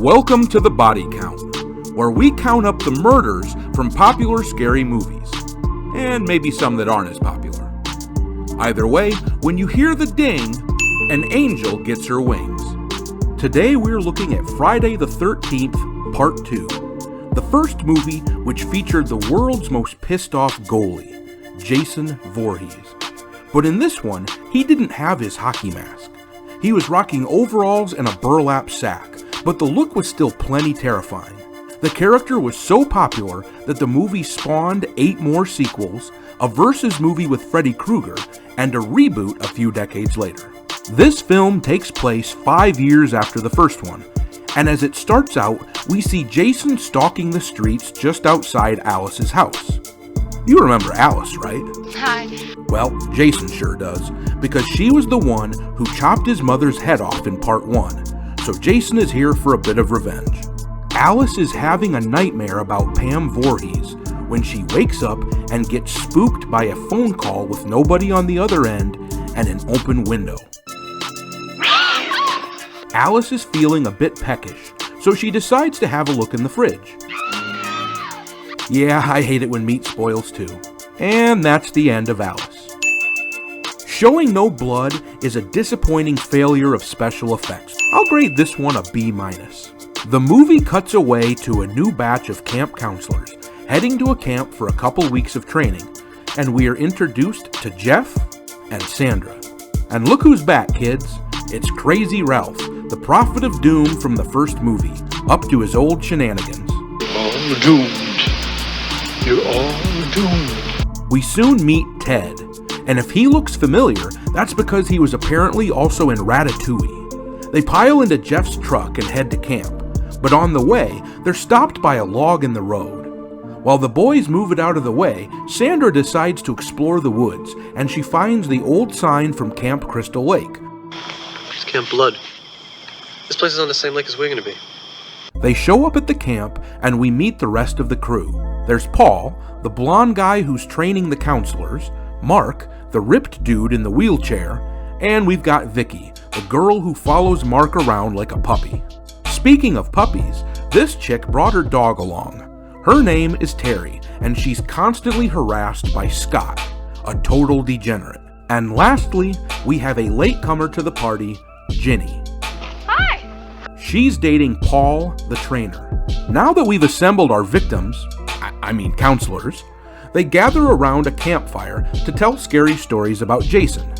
Welcome to the Body Count, where we count up the murders from popular scary movies, and maybe some that aren't as popular. Either way, when you hear the ding, an angel gets her wings. Today we're looking at Friday the 13th, Part 2, the first movie which featured the world's most pissed off goalie, Jason Voorhees. But in this one, he didn't have his hockey mask. He was rocking overalls and a burlap sack, but the look was still plenty terrifying. The character was so popular that the movie spawned 8 more sequels, a versus movie with Freddy Krueger, and a reboot a few decades later. This film takes place 5 years after the first one, and as it starts out, we see Jason stalking the streets just outside Alice's house. You remember Alice, right? Hi. Well, Jason sure does, because she was the one who chopped his mother's head off in Part 1. So Jason is here for a bit of revenge. Alice is having a nightmare about Pam Voorhees when she wakes up and gets spooked by a phone call with nobody on the other end and an open window. Alice is feeling a bit peckish, so she decides to have a look in the fridge. Yeah, I hate it when meat spoils too. And that's the end of Alice. Showing no blood is a disappointing failure of special effects. I'll grade this one a B-. The movie cuts away to a new batch of camp counselors, heading to a camp for a couple weeks of training, and we are introduced to Jeff and Sandra. And look who's back, kids. It's Crazy Ralph, the prophet of doom from the first movie, up to his old shenanigans. All doomed. You're all doomed. We soon meet Ted, and if he looks familiar, that's because he was apparently also in Ratatouille. They pile into Jeff's truck and head to camp, but on the way, they're stopped by a log in the road. While the boys move it out of the way, Sandra decides to explore the woods, and she finds the old sign from Camp Crystal Lake. It's Camp Blood. This place is on the same lake as we're going to be. They show up at the camp, and we meet the rest of the crew. There's Paul, the blonde guy who's training the counselors, Mark, the ripped dude in the wheelchair, and we've got Vicky, the girl who follows Mark around like a puppy. Speaking of puppies, this chick brought her dog along. Her name is Terry, and she's constantly harassed by Scott, a total degenerate. And lastly, we have a latecomer to the party, Ginny. Hi! She's dating Paul, the trainer. Now that we've assembled our victims, counselors, they gather around a campfire to tell scary stories about Jason.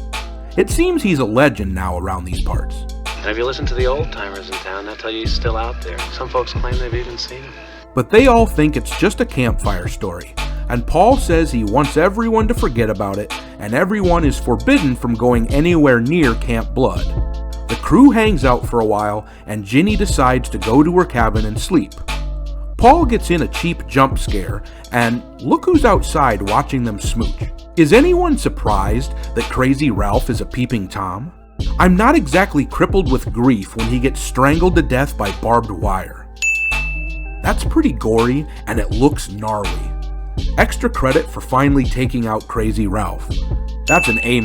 It seems he's a legend now around these parts. And if you listen to the old timers in town, they'll tell you he's still out there. Some folks claim they've even seen him. But they all think it's just a campfire story, and Paul says he wants everyone to forget about it, and everyone is forbidden from going anywhere near Camp Blood. The crew hangs out for a while, and Ginny decides to go to her cabin and sleep. Paul gets in a cheap jump scare, and look who's outside watching them smooch. Is anyone surprised that Crazy Ralph is a peeping Tom? I'm not exactly crippled with grief when he gets strangled to death by barbed wire. That's pretty gory, and it looks gnarly. Extra credit for finally taking out Crazy Ralph. That's an A-.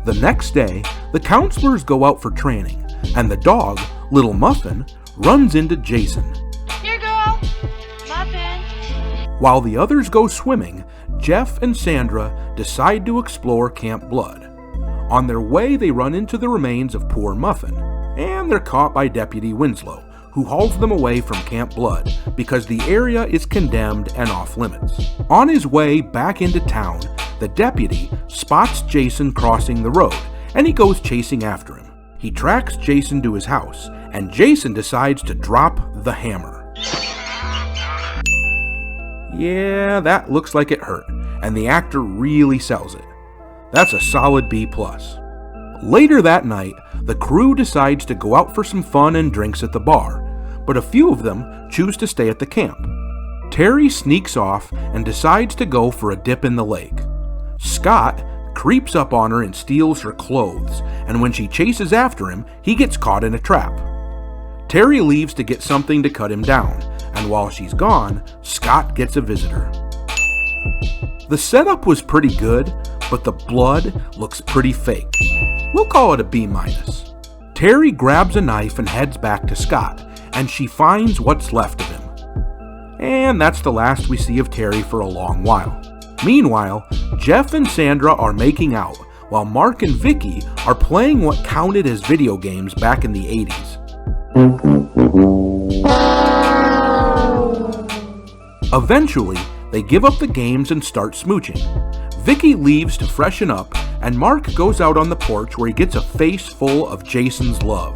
The next day, the counselors go out for training, and the dog, Little Muffin, runs into Jason. Here, girl. Muffin. While the others go swimming, Jeff and Sandra decide to explore Camp Blood. On their way, they run into the remains of poor Muffin, and they're caught by Deputy Winslow, who hauls them away from Camp Blood because the area is condemned and off limits. On his way back into town, the deputy spots Jason crossing the road, and he goes chasing after him. He tracks Jason to his house, and Jason decides to drop the hammer. Yeah, that looks like it hurt, and the actor really sells it. That's a solid B+. Later that night, the crew decides to go out for some fun and drinks at the bar, but a few of them choose to stay at the camp. Terry sneaks off and decides to go for a dip in the lake. Scott creeps up on her and steals her clothes, and when she chases after him, he gets caught in a trap. Terry leaves to get something to cut him down, and while she's gone, Scott gets a visitor. The setup was pretty good, but the blood looks pretty fake. We'll call it a B-. Terry grabs a knife and heads back to Scott, and she finds what's left of him. And that's the last we see of Terry for a long while. Meanwhile, Jeff and Sandra are making out, while Mark and Vicky are playing what counted as video games back in the 80s. Eventually, they give up the games and start smooching. Vicky leaves to freshen up, and Mark goes out on the porch where he gets a face full of Jason's love.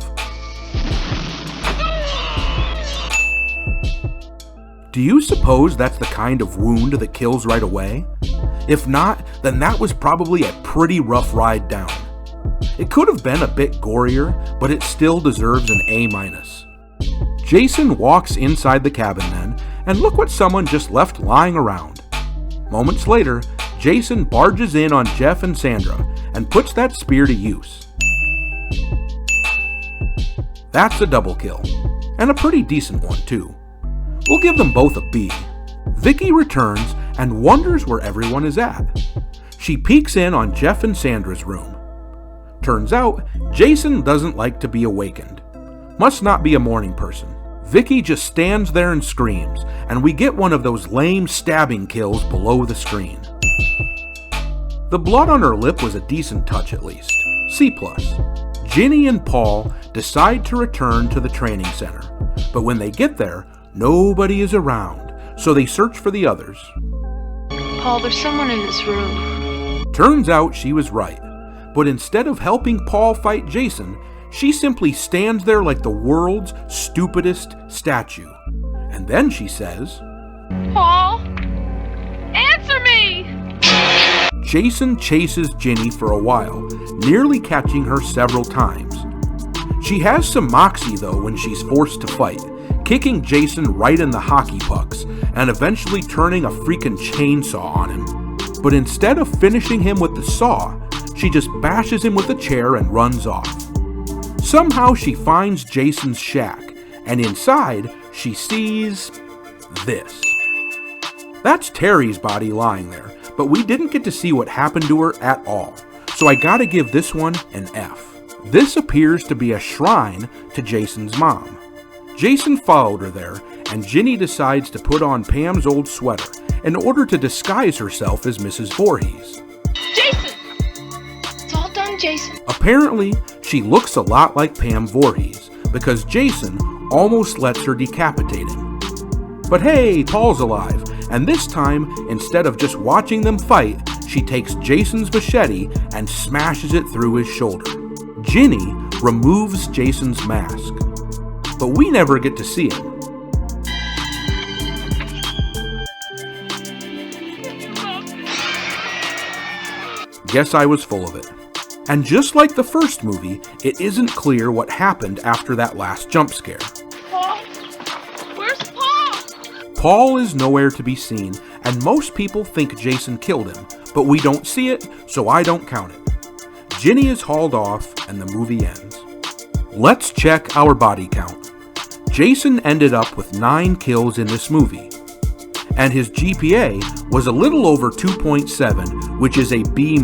Do you suppose that's the kind of wound that kills right away? If not, then that was probably a pretty rough ride down. It could have been a bit gorier, but it still deserves an A-. Jason walks inside the cabin then, and look what someone just left lying around. Moments later, Jason barges in on Jeff and Sandra and puts that spear to use. That's a double kill, and a pretty decent one too. We'll give them both a B. Vicky returns and wonders where everyone is at. She peeks in on Jeff and Sandra's room. Turns out, Jason doesn't like to be awakened. Must not be a morning person. Vicky just stands there and screams, and we get one of those lame stabbing kills below the screen. The blood on her lip was a decent touch at least. C+. Ginny and Paul decide to return to the training center, but when they get there, nobody is around, so they search for the others. Paul, there's someone in this room. Turns out she was right, but instead of helping Paul fight Jason, she simply stands there like the world's stupidest statue. And then she says, Paul, answer me! Jason chases Ginny for a while, nearly catching her several times. She has some moxie though when she's forced to fight, kicking Jason right in the hockey pucks and eventually turning a freaking chainsaw on him. But instead of finishing him with the saw, she just bashes him with a chair and runs off. Somehow she finds Jason's shack, and inside she sees this. That's Terry's body lying there, but we didn't get to see what happened to her at all, so I gotta give this one an F. This appears to be a shrine to Jason's mom. Jason followed her there, and Ginny decides to put on Pam's old sweater in order to disguise herself as Mrs. Voorhees. Jason! It's all done, Jason. Apparently, she looks a lot like Pam Voorhees, because Jason almost lets her decapitate him. But hey, Paul's alive, and this time, instead of just watching them fight, she takes Jason's machete and smashes it through his shoulder. Ginny removes Jason's mask, but we never get to see him. Guess I was full of it. And just like the first movie, it isn't clear what happened after that last jump scare. Paul? Where's Paul? Paul is nowhere to be seen, and most people think Jason killed him, but we don't see it, so I don't count it. Ginny is hauled off, and the movie ends. Let's check our body count. Jason ended up with 9 kills in this movie, and his GPA was a little over 2.7, which is a B-.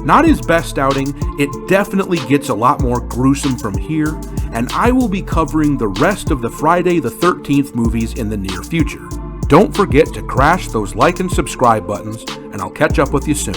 Not his best outing, it definitely gets a lot more gruesome from here, and I will be covering the rest of the Friday the 13th movies in the near future. Don't forget to crash those like and subscribe buttons, and I'll catch up with you soon.